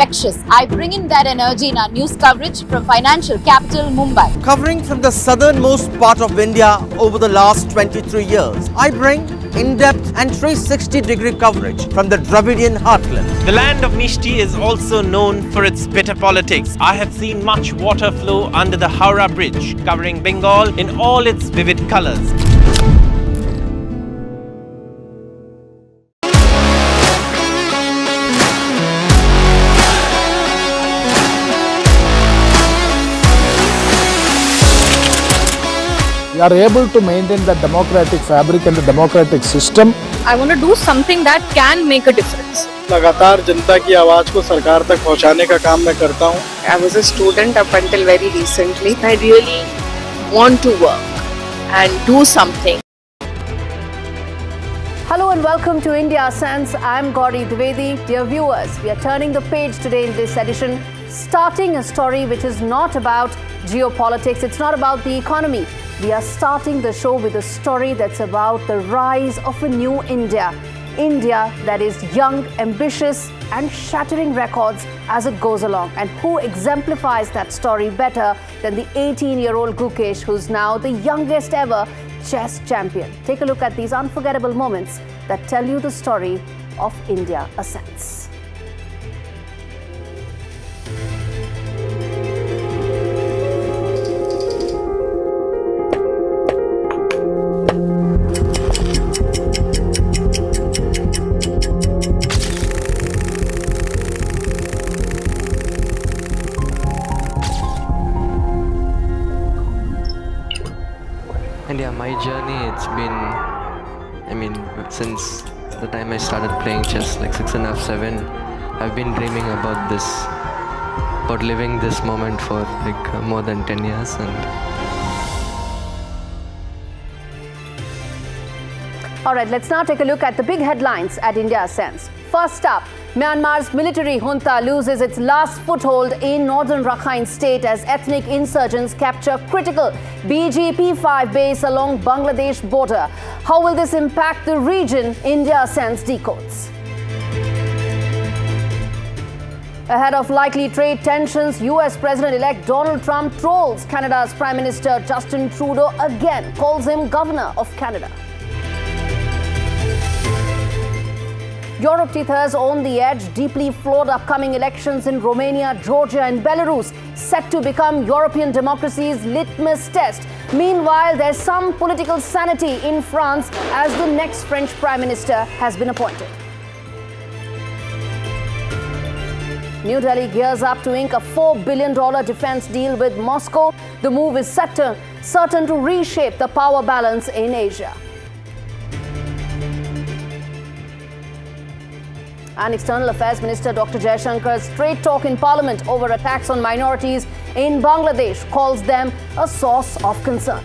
infectious. I bring in that energy in our news coverage from financial capital Mumbai. Covering from the southernmost part of India over the last 23 years, I bring in-depth and 360-degree coverage from the Dravidian heartland. The land of Mishti is also known for its bitter politics. I have seen much water flow under the Howrah Bridge, covering Bengal in all its vivid colors. We are able to maintain the democratic fabric and the democratic system. I want to do something that can make a difference. लगातार जनता की आवाज को सरकार तक पहुंचाने का काम मैं करता हूं. I was a student up until very recently. I really want to work and do something. Hello and welcome to India Sense. I'm Gaurie, Dwivedi. Dear viewers, we are turning the page today in this edition, starting a story which is not about geopolitics, it's not about the economy. We are starting the show with a story that's about the rise of a new India. India that is young, ambitious and shattering records as it goes along. And who exemplifies that story better than the 18-year-old Gukesh, who's now the youngest ever chess champion. Take a look at these unforgettable moments that tell you the story of India Ascents. And yeah, my journey, it's been, since the time I started playing chess, like 6.5, 7, I've been dreaming about this, about living this moment for like more than 10 years. All right, let's now take a look at the big headlines at India Ascents. First up, Myanmar's military junta loses its last foothold in northern Rakhine state as ethnic insurgents capture critical BGP-5 base along Bangladesh border. How will this impact the region? India Ascents decodes. Ahead of likely trade tensions, US President-elect Donald Trump trolls Canada's Prime Minister Justin Trudeau again, calls him Governor of Canada. Europe teeters on the edge, deeply flawed upcoming elections in Romania, Georgia and Belarus, set to become European democracy's litmus test. Meanwhile, there's some political sanity in France as the next French Prime Minister has been appointed. New Delhi gears up to ink a $4 billion defense deal with Moscow. The move is certain to reshape the power balance in Asia. And External Affairs Minister Dr. Jaishankar's straight talk in Parliament over attacks on minorities in Bangladesh calls them a source of concern.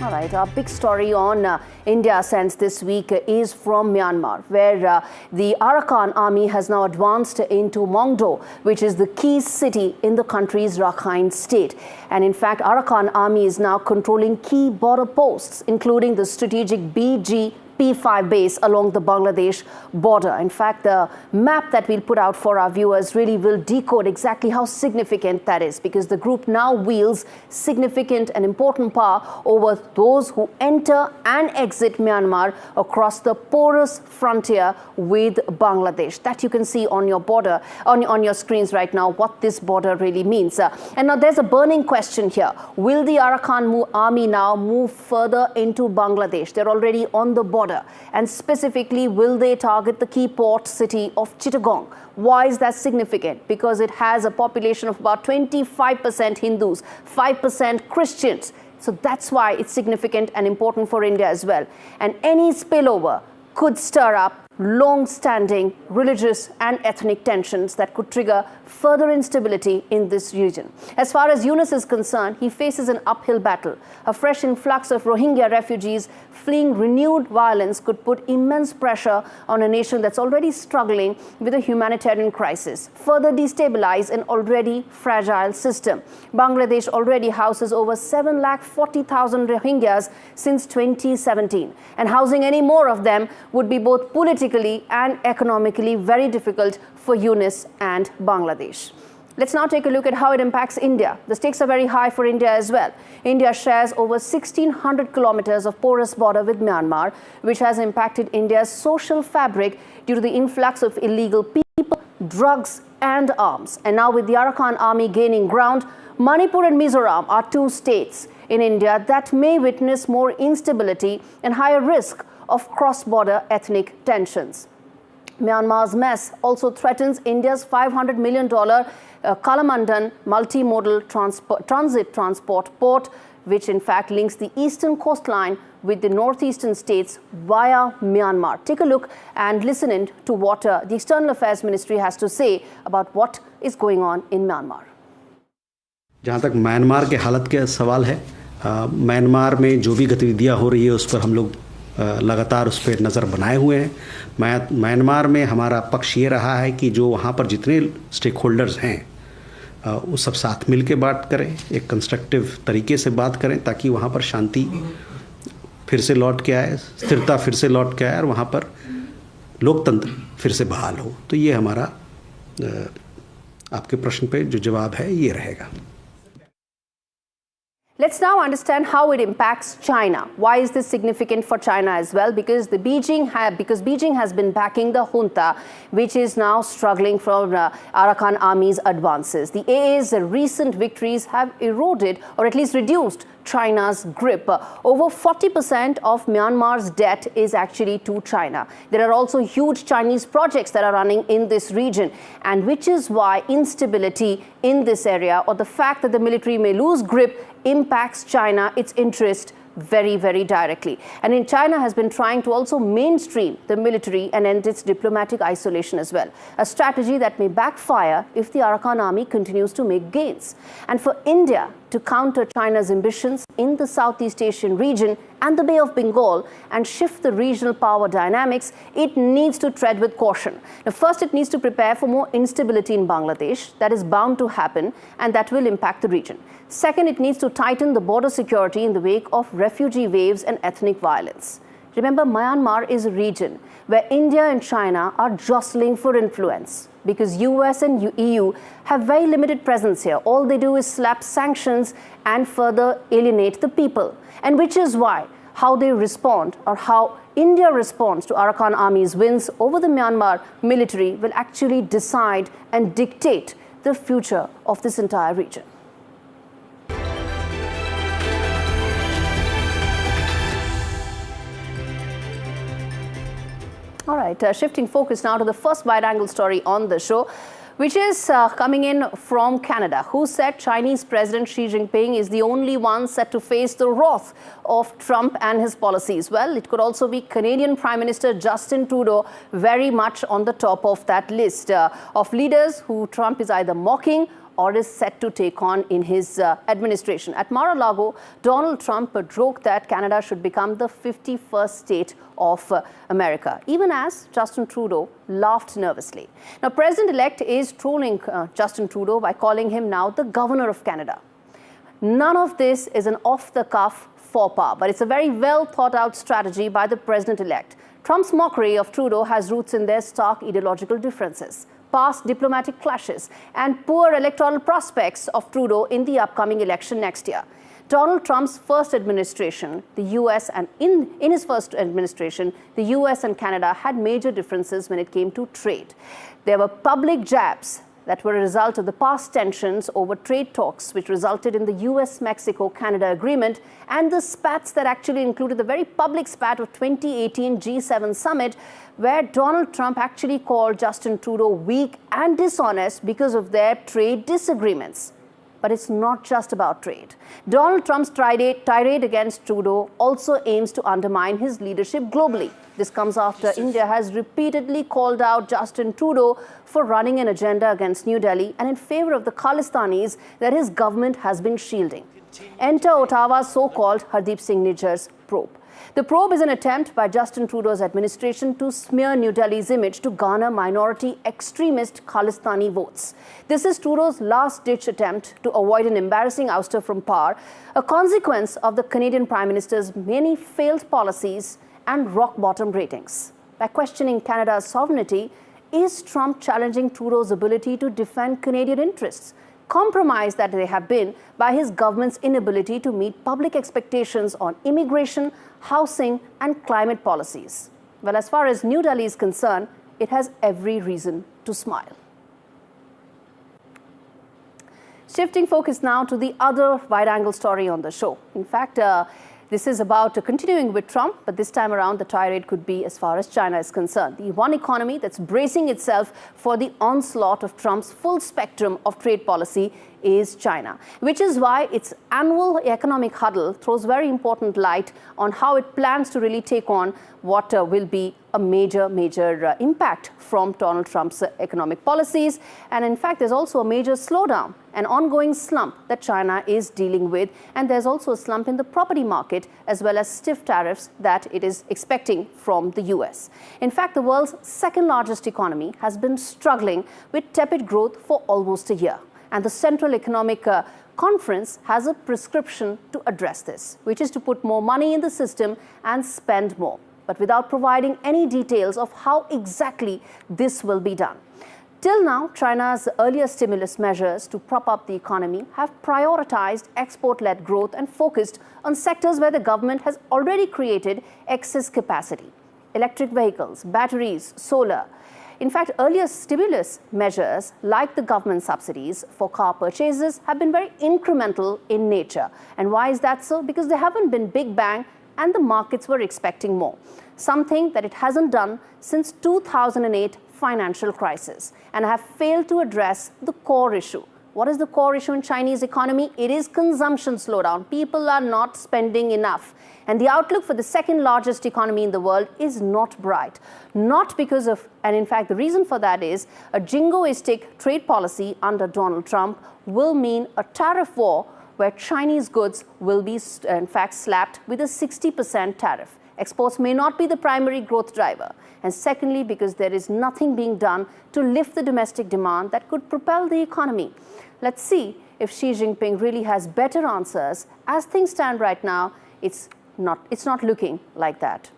All right, our big story on India Ascents this week is from Myanmar, where the Arakan Army has now advanced into Mongdo, which is the key city in the country's Rakhine state. And in fact, Arakan Army is now controlling key border posts, including the strategic BGP-5 base along the Bangladesh border. In fact, the map that we'll put out for our viewers really will decode exactly how significant that is, because the group now wields significant and important power over those who enter and exit Myanmar across the porous frontier with Bangladesh. That you can see on your border, on your screens right now, what this border really means. And now there's a burning question here. Will the Arakan Army now move further into Bangladesh? They're already on the border. And specifically, will they target the key port city of Chittagong? Why is that significant? Because it has a population of about 25% Hindus, 5% Christians. So that's why it's significant and important for India as well. And any spillover could stir up long-standing religious and ethnic tensions that could trigger further instability in this region. As far as Yunus is concerned, he faces an uphill battle. A fresh influx of Rohingya refugees fleeing renewed violence could put immense pressure on a nation that's already struggling with a humanitarian crisis, further destabilize an already fragile system. Bangladesh already houses over 740,000 Rohingyas since 2017, and housing any more of them would be both politically and economically very difficult for Yunus and Bangladesh. Let's now take a look at how it impacts India. The stakes are very high for India as well. India shares over 1,600 kilometers of porous border with Myanmar, which has impacted India's social fabric due to the influx of illegal people, drugs and arms. And now with the Arakan Army gaining ground, Manipur and Mizoram are two states in India that may witness more instability and higher risk of cross-border ethnic tensions. Myanmar's mess also threatens India's $500 million Kalamandan multimodal transit transport port, which in fact links the eastern coastline with the northeastern states via Myanmar. Take a look and listen in to what the External Affairs Ministry has to say about what is going on in Myanmar. जहाँ तक Myanmar के हालत के सवाल है, Myanmar में जो भी गतिविधियाँ हो रही है उस पर हम लोग लगातार उस पर नज़र बनाए हुए हैं। म्यांमार में हमारा पक्ष ये रहा है कि जो वहाँ पर जितने स्टेक होल्डर्स हैं वो सब साथ मिल के बात करें, एक कंस्ट्रक्टिव तरीके से बात करें ताकि वहाँ पर शांति फिर से लौट के आए, स्थिरता फिर से लौट के आए और वहाँ पर लोकतंत्र फिर से बहाल हो। तो ये हमारा आपके प्रश्न पे जो जवाब है ये रहेगा। Let's now understand how it impacts China. Why is this significant for China as well? Because Beijing has been backing the junta, which is now struggling from Arakan Army's advances. The AA's recent victories have eroded or at least reduced China's grip. Over 40% of Myanmar's debt is actually to China. There are also huge Chinese projects that are running in this region, and which is why instability in this area or the fact that the military may lose grip impacts China, its interest very, very directly. And in China has been trying to also mainstream the military and end its diplomatic isolation as well. A strategy that may backfire if the Arakan Army continues to make gains. And for India to counter China's ambitions in the Southeast Asian region and the Bay of Bengal and shift the regional power dynamics, it needs to tread with caution. Now, first, it needs to prepare for more instability in Bangladesh. That is bound to happen, and that will impact the region. Second, it needs to tighten the border security in the wake of refugee waves and ethnic violence. Remember, Myanmar is a region where India and China are jostling for influence because US and EU have very limited presence here. All they do is slap sanctions and further alienate the people. And which is why how they respond or how India responds to Arakan Army's wins over the Myanmar military will actually decide and dictate the future of this entire region. All right, shifting focus now to the first wide-angle story on the show, which is coming in from Canada, who said Chinese President Xi Jinping is the only one set to face the wrath of Trump and his policies. Well, it could also be Canadian Prime Minister Justin Trudeau very much on the top of that list of leaders who Trump is either mocking or is set to take on in his administration. At Mar-a-Lago, Donald Trump joked that Canada should become the 51st state of America, even as Justin Trudeau laughed nervously. Now, President-elect is trolling Justin Trudeau by calling him now the Governor of Canada. None of this is an off-the-cuff faux pas, but it's a very well-thought-out strategy by the President-elect. Trump's mockery of Trudeau has roots in their stark ideological differences, past diplomatic clashes, and poor electoral prospects of Trudeau in the upcoming election next year. Donald Trump's first administration, the US, and in his first administration, the US and Canada had major differences when it came to trade. There were public jabs that were a result of the past tensions over trade talks, which resulted in the US-Mexico-Canada agreement, and the spats that actually included the very public spat of 2018 G7 summit, where Donald Trump actually called Justin Trudeau weak and dishonest because of their trade disagreements. But it's not just about trade. Donald Trump's tirade against Trudeau also aims to undermine his leadership globally. This comes after India has repeatedly called out Justin Trudeau for running an agenda against New Delhi and in favor of the Khalistanis that his government has been shielding. Enter Ottawa's so-called Hardeep Singh Nijjar's probe. The probe is an attempt by Justin Trudeau's administration to smear New Delhi's image to garner minority extremist Khalistani votes. This is Trudeau's last-ditch attempt to avoid an embarrassing ouster from power, a consequence of the Canadian Prime Minister's many failed policies and rock-bottom ratings. By questioning Canada's sovereignty, is Trump challenging Trudeau's ability to defend Canadian interests? Compromised that they have been by his government's inability to meet public expectations on immigration, housing and climate policies. Well, as far as New Delhi is concerned, it has every reason to smile. Shifting focus now to the other wide-angle story on the show. In fact, this is about continuing with Trump, but this time around the tirade could be as far as China is concerned. The one economy that's bracing itself for the onslaught of Trump's full spectrum of trade policy is China, which is why its annual economic huddle throws very important light on how it plans to really take on what will be a major impact from Donald Trump's economic policies. And in fact, there's also a major slowdown, an ongoing slump that China is dealing with. And there's also a slump in the property market, as well as stiff tariffs that it is expecting from the US. In fact, the world's second largest economy has been struggling with tepid growth for almost a year. And the Central Economic Conference has a prescription to address this, which is to put more money in the system and spend more, but without providing any details of how exactly this will be done. Till now, China's earlier stimulus measures to prop up the economy have prioritized export-led growth and focused on sectors where the government has already created excess capacity: electric vehicles, batteries, solar. In fact, earlier stimulus measures, like the government subsidies for car purchases, have been very incremental in nature. And why is that so? Because they haven't been big bang and the markets were expecting more. Something that it hasn't done since 2008 financial crisis and have failed to address the core issue. What is the core issue in Chinese economy? It is consumption slowdown. People are not spending enough. And the outlook for the second largest economy in the world is not bright. Not because of, and in fact, the reason for that is a jingoistic trade policy under Donald Trump will mean a tariff war where Chinese goods will be, in fact, slapped with a 60% tariff. Exports may not be the primary growth driver. And secondly, because there is nothing being done to lift the domestic demand that could propel the economy. Let's see if Xi Jinping really has better answers. As things stand right now, it's not looking like that.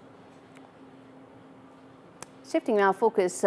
Shifting our focus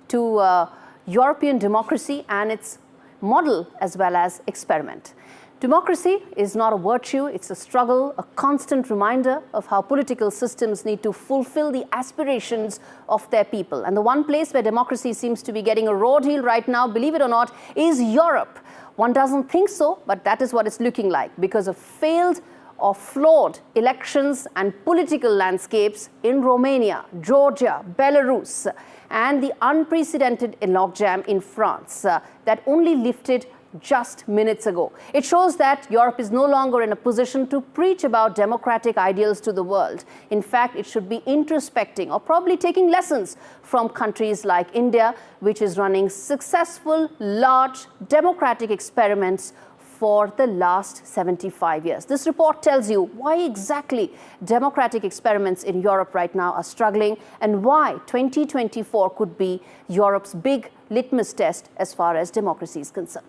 to European democracy and its model as well as experiment. Democracy is not a virtue, it's a struggle, a constant reminder of how political systems need to fulfill the aspirations of their people. And the one place where democracy seems to be getting a raw deal right now, believe it or not, is Europe. One doesn't think so, but that is what it's looking like because of failed or flawed elections and political landscapes in Romania, Georgia, Belarus, and the unprecedented logjam in France that only lifted just minutes ago. It shows that Europe is no longer in a position to preach about democratic ideals to the world. In fact, it should be introspecting or probably taking lessons from countries like India, which is running successful, large democratic experiments for the last 75 years. This report tells you why exactly democratic experiments in Europe right now are struggling and why 2024 could be Europe's big litmus test as far as democracy is concerned.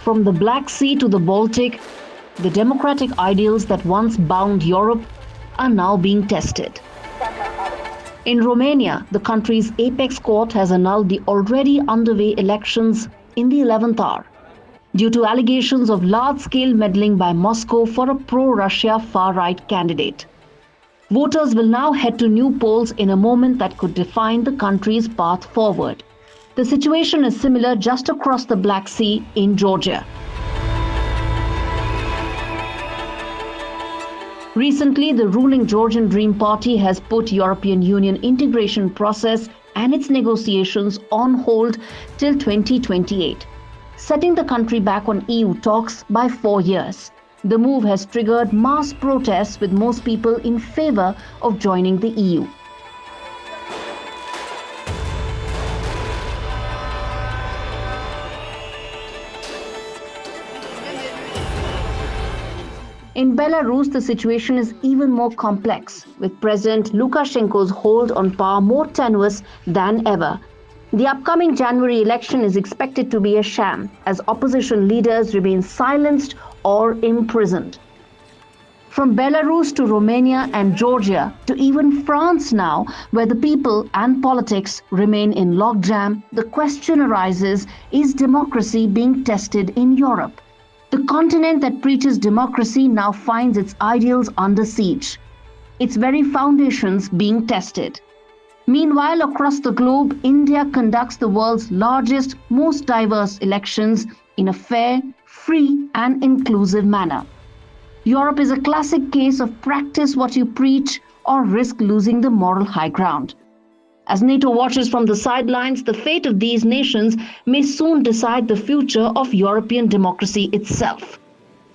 From the Black Sea to the Baltic, the democratic ideals that once bound Europe are now being tested. In Romania, the country's apex court has annulled the already underway elections in the 11th hour due to allegations of large-scale meddling by Moscow for a pro-Russia far-right candidate. Voters will now head to new polls in a moment that could define the country's path forward. The situation is similar just across the Black Sea in Georgia. Recently, the ruling Georgian Dream Party has put European Union integration process and its negotiations on hold till 2028, setting the country back on EU talks by 4 years. The move has triggered mass protests with most people in favor of joining the EU. In Belarus, the situation is even more complex, with President Lukashenko's hold on power more tenuous than ever. The upcoming January election is expected to be a sham, as opposition leaders remain silenced or imprisoned. From Belarus to Romania and Georgia to even France now, where the people and politics remain in logjam, the question arises, is democracy being tested in Europe? The continent that preaches democracy now finds its ideals under siege, its very foundations being tested. Meanwhile, across the globe, India conducts the world's largest, most diverse elections in a fair, free and inclusive manner. Europe is a classic case of practice what you preach or risk losing the moral high ground. As NATO watches from the sidelines, the fate of these nations may soon decide the future of European democracy itself.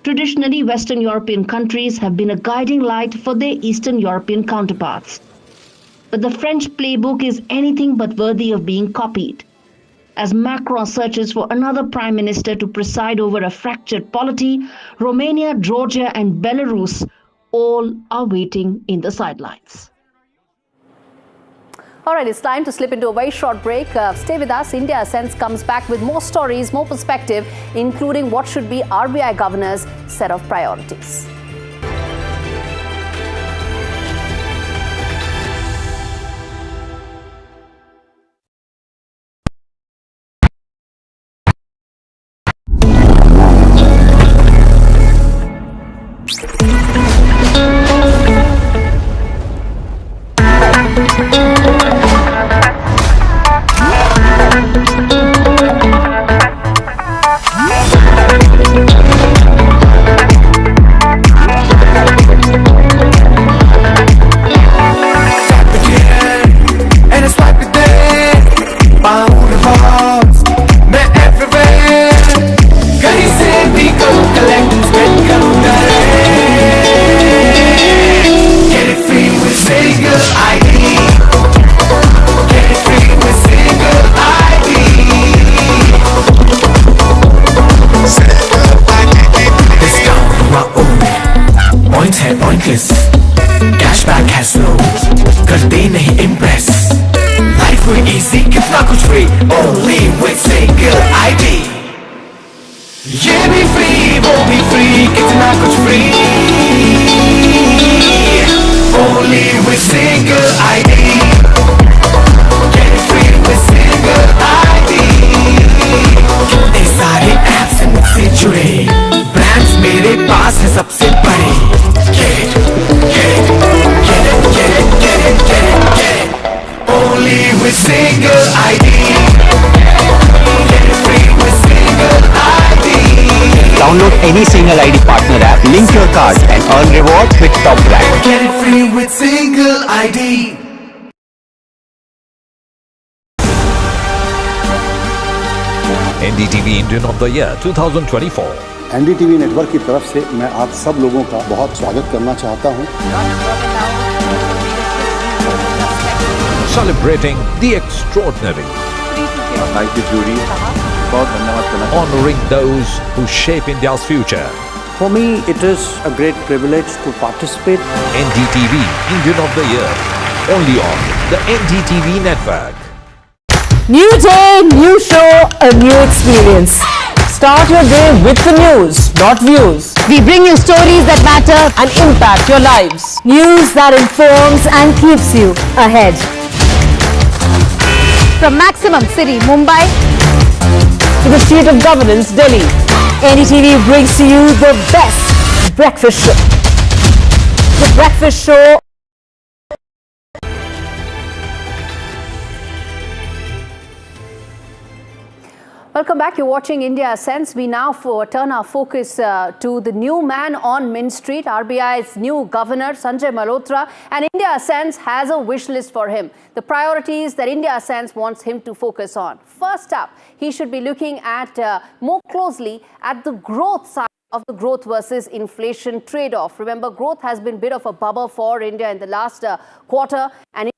Traditionally, Western European countries have been a guiding light for their Eastern European counterparts. But the French playbook is anything but worthy of being copied. As Macron searches for another prime minister to preside over a fractured polity, Romania, Georgia and Belarus all are waiting in the sidelines. All right, it's time to slip into a very short break. Stay with us. India Sense comes back with more stories, more perspective, including what should be RBI Governor's set of priorities. Cashback has no करते नहीं impress. Life हुई easy कितना कुछ free only with single ID. ये भी free वो भी free कितना कुछ free only with single ID. Get it free with single ID. कितने सारे apps हैं मुझसे जुड़े, brands मेरे पास है सबसे बड़े. Get it, get it, get it, get it, get it, get it, get it. Only with single ID. Get it free with single ID. Download any single ID partner app, link your card and earn rewards with top brand. Get it free with single ID. NDTV Indian of the Year 2024. NDTV network की तरफ से मैं आप सब लोगों का बहुत स्वागत करना चाहता हूं. Celebrating the extraordinary. Thank you, jury. बहुत धन्यवाद करना. Honoring those who shape India's future. For me, it is a great privilege to participate. NDTV Indian of the Year. Only on the NDTV network. New day, new show, a new experience. Start your day with the news, not views. We bring you stories that matter and impact your lives. News that informs and keeps you ahead. From Maximum City, Mumbai, To the seat of governance, Delhi, NDTV brings to you the best breakfast show. The breakfast show. Welcome back. You're watching India Sense. We now turn our focus to the new man on Mint Street, RBI's new governor, Sanjay Malhotra. And India Sense has a wish list for him. The priorities that India Sense wants him to focus on. First up, he should be looking at more closely at the growth side of the growth versus inflation trade-off. Remember, growth has been a bit of a bubble for India in the last quarter, and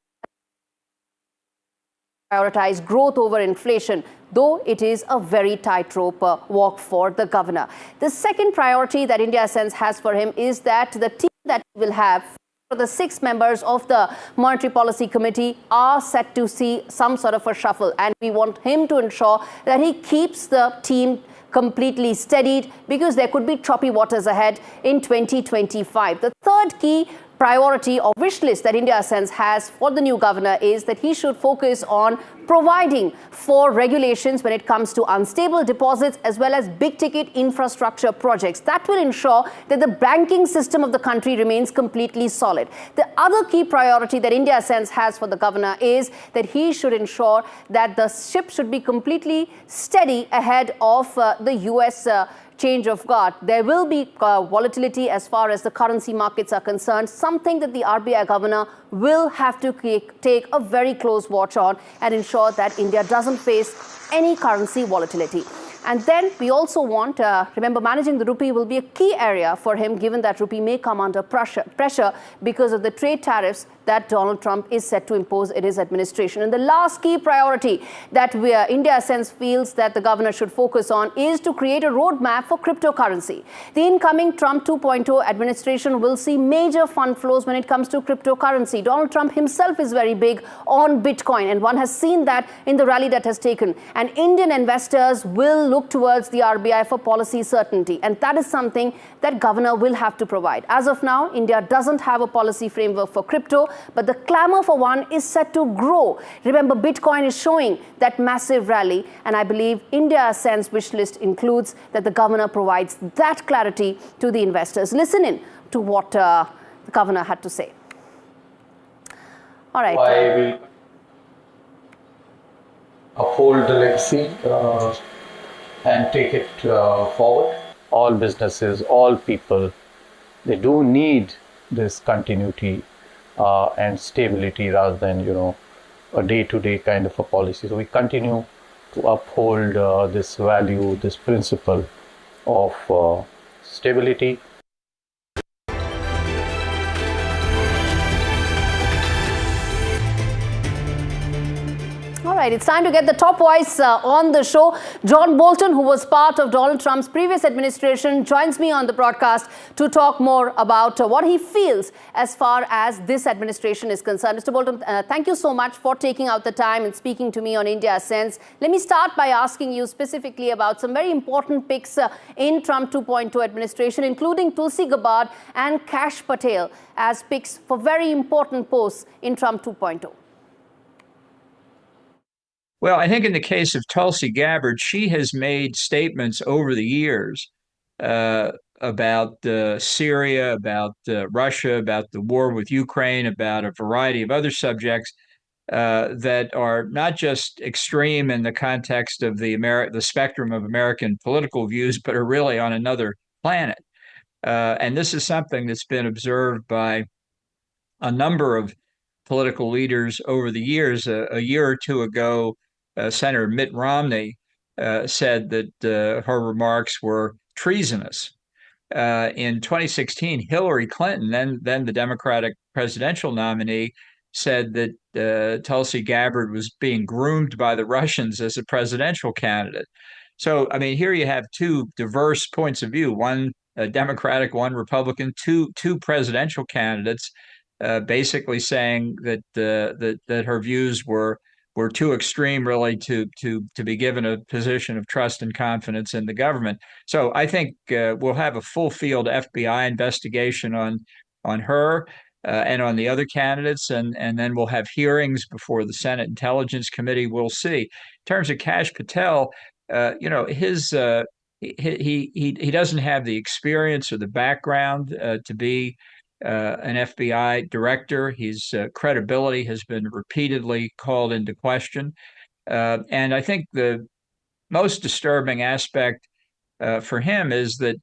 prioritize growth over inflation, though it is a very tightrope walk for the governor. The second priority that India Sense has for him is that the team that he will have for the 6 members of the Monetary Policy Committee are set to see some sort of a shuffle, and we want him to ensure that he keeps the team completely steadied, because there could be choppy waters ahead in 2025. The third key priority or wish list that India Sense has for the new governor is that he should focus on providing for regulations when it comes to unstable deposits as well as big ticket infrastructure projects. That will ensure that the banking system of the country remains completely solid. The other key priority that India Sense has for the governor is that he should ensure that the ship should be completely steady ahead of the US change of guard. There will be volatility as far as the currency markets are concerned, something that the RBI governor will have to take a very close watch on and ensure that India doesn't face any currency volatility. And then we also want, remember, managing the rupee will be a key area for him, given that rupee may come under pressure because of the trade tariffs that Donald Trump is set to impose in his administration. And the last key priority that India Sense feels that the governor should focus on is to create a roadmap for cryptocurrency. The incoming Trump 2.0 administration will see major fund flows when it comes to cryptocurrency. Donald Trump himself is very big on Bitcoin, and one has seen that in the rally that has taken. And Indian investors will look towards the RBI for policy certainty, and that is something that governor will have to provide. As of now, India doesn't have a policy framework for crypto, but the clamor for one is set to grow. Remember, Bitcoin is showing that massive rally, and I believe India Sense wish list includes that the governor provides that clarity to the investors. Listen in to what the governor had to say. All right. I will uphold the legacy and take it forward. All businesses, all people, they do need this continuity and stability rather than, a day-to-day kind of a policy. So we continue to uphold this value, this principle of stability. All right, it's time to get the top voice on the show. John Bolton, who was part of Donald Trump's previous administration, joins me on the broadcast to talk more about what he feels as far as this administration is concerned. Mr. Bolton, thank you so much for taking out the time and speaking to me on India Sense. Let me start by asking you specifically about some very important picks in Trump 2.0 administration, including Tulsi Gabbard and Kash Patel as picks for very important posts in Trump 2.0. Well, I think in the case of Tulsi Gabbard, she has made statements over the years about Syria, about Russia, about the war with Ukraine, about a variety of other subjects that are not just extreme in the context of the spectrum of American political views, but are really on another planet. And this is something that's been observed by a number of political leaders over the years. A year or two ago, Senator Mitt Romney said that her remarks were treasonous. In 2016, Hillary Clinton, then the Democratic presidential nominee, said that Tulsi Gabbard was being groomed by the Russians as a presidential candidate. So, I mean, here you have two diverse points of view, one Democratic, one Republican, two presidential candidates basically saying that that her views were too extreme, really, to be given a position of trust and confidence in the government. So I think we'll have a full field FBI investigation on her and on the other candidates, and then we'll have hearings before the Senate Intelligence Committee. We'll see. In terms of Kash Patel, he doesn't have the experience or the background to be an FBI director. His credibility has been repeatedly called into question. And I think the most disturbing aspect for him is that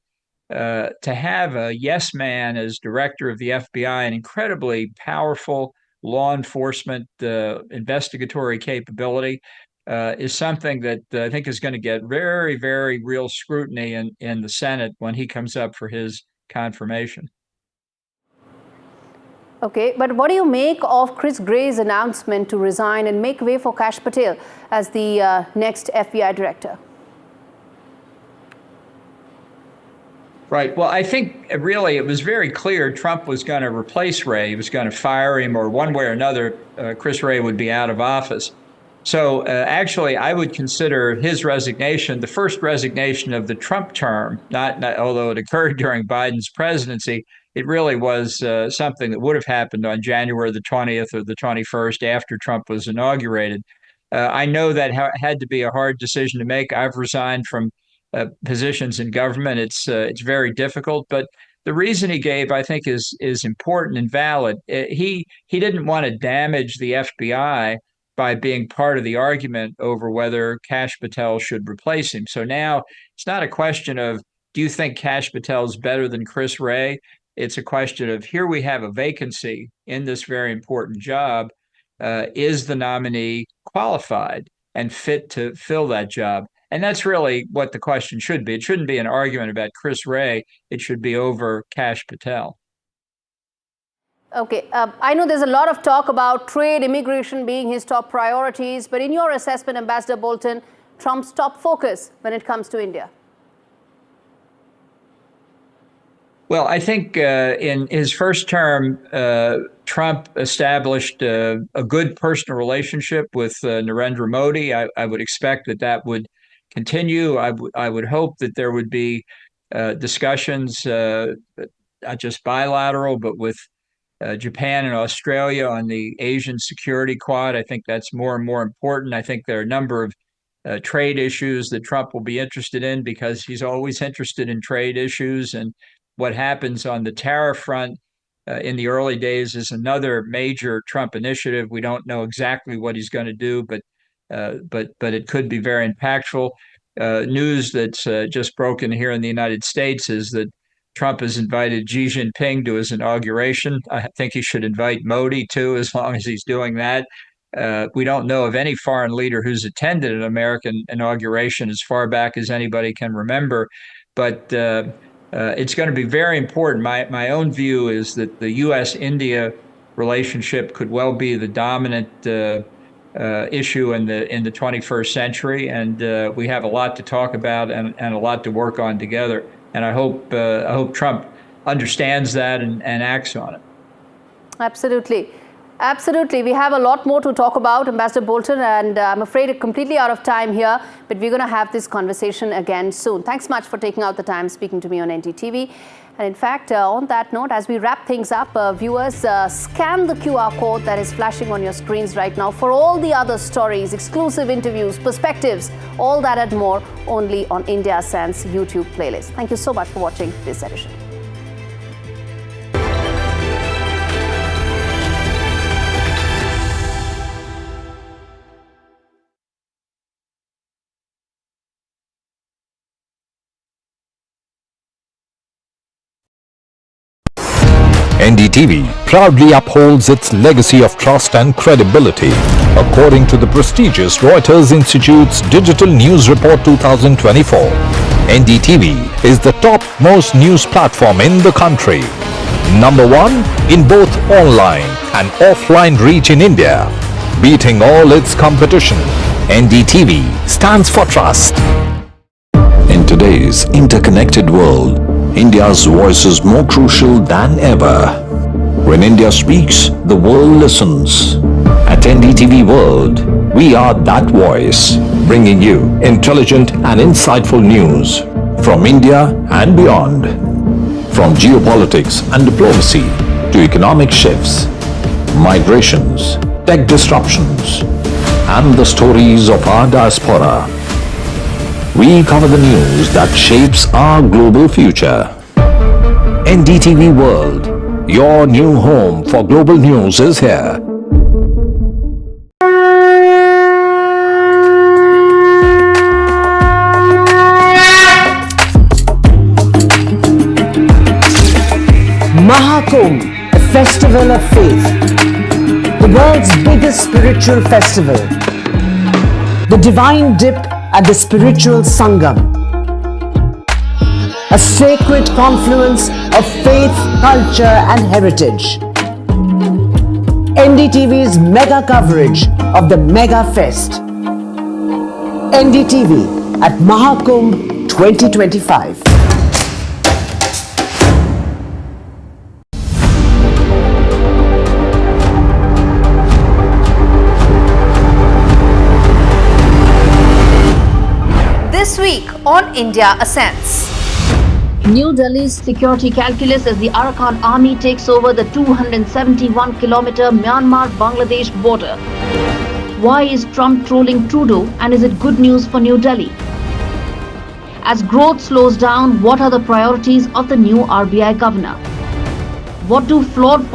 to have a yes man as director of the FBI, an incredibly powerful law enforcement investigatory capability, is something that I think is going to get very, very real scrutiny in the Senate when he comes up for his confirmation. Okay, but what do you make of Chris Gray's announcement to resign and make way for Gukesh Patel as the next FBI director? Right. Well, I think really it was very clear Trump was going to replace Wray. He was going to fire him, or one way or another, Chris Wray would be out of office. So actually, I would consider his resignation the first resignation of the Trump term, not although it occurred during Biden's presidency. It really was something that would have happened on January the 20th or the 21st after Trump was inaugurated. I know that had to be a hard decision to make. I've resigned from positions in government. It's very difficult, but the reason he gave, I think, is important and valid. He didn't want to damage the FBI by being part of the argument over whether Gukesh Patel should replace him. So now it's not a question of, do you think Gukesh Patel is better than Chris Wray? It's a question of, here we have a vacancy in this very important job. Is the nominee qualified and fit to fill that job? And that's really what the question should be. It shouldn't be an argument about Chris Wray. It should be over Gukesh Patel. Okay, I know there's a lot of talk about trade, immigration being his top priorities, but in your assessment, Ambassador Bolton, Trump's top focus when it comes to India? Well, I think in his first term, Trump established a good personal relationship with Narendra Modi. I would expect that would continue. I would hope that there would be discussions, not just bilateral, but with Japan and Australia on the Asian Security Quad. I think that's more and more important. I think there are a number of trade issues that Trump will be interested in because he's always interested in trade issues. And what happens on the tariff front in the early days is another major Trump initiative. We don't know exactly what he's going to do, but it could be very impactful. News that's just broken here in the United States is that Trump has invited Xi Jinping to his inauguration. I think he should invite Modi too, as long as he's doing that. We don't know of any foreign leader who's attended an American inauguration as far back as anybody can remember. But it's going to be very important. My own view is that the U.S.-India relationship could well be the dominant issue in the 21st century, and we have a lot to talk about and a lot to work on together. And I hope Trump understands that and acts on it. Absolutely. Absolutely. We have a lot more to talk about, Ambassador Bolton, and I'm afraid we're completely out of time here, but we're going to have this conversation again soon. Thanks much for taking out the time speaking to me on NDTV. And in fact, on that note, as we wrap things up, viewers, scan the QR code that is flashing on your screens right now for all the other stories, exclusive interviews, perspectives, all that and more only on India Sense YouTube playlist. Thank you so much for watching this edition. NDTV proudly upholds its legacy of trust and credibility. According to the prestigious Reuters Institute's Digital News Report 2024, NDTV is the top-most news platform in the country. Number one in both online and offline reach in India. Beating all its competition, NDTV stands for trust. In today's interconnected world, India's voice is more crucial than ever. When India speaks, the world listens. At NDTV World, we are that voice, bringing you intelligent and insightful news from India and beyond. From geopolitics and diplomacy to economic shifts, migrations, tech disruptions, and the stories of our diaspora. We cover the news that shapes our global future. NDTV World, your new home for global news is here. Mahakುಂಭ, a festival of faith, the world's biggest spiritual festival, the divine dip at the spiritual Sangam, a sacred confluence of faith, culture and heritage. NDTV's mega coverage of the Mega Fest. NDTV at Mahakುಂಭ 2025. This week on India Ascends. New Delhi's security calculus as the Arakan Army takes over the 271-kilometer Myanmar-Bangladesh border. Why is Trump trolling Trudeau, and is it good news for New Delhi? As growth slows down, what are the priorities of the new RBI governor? What do flawed policies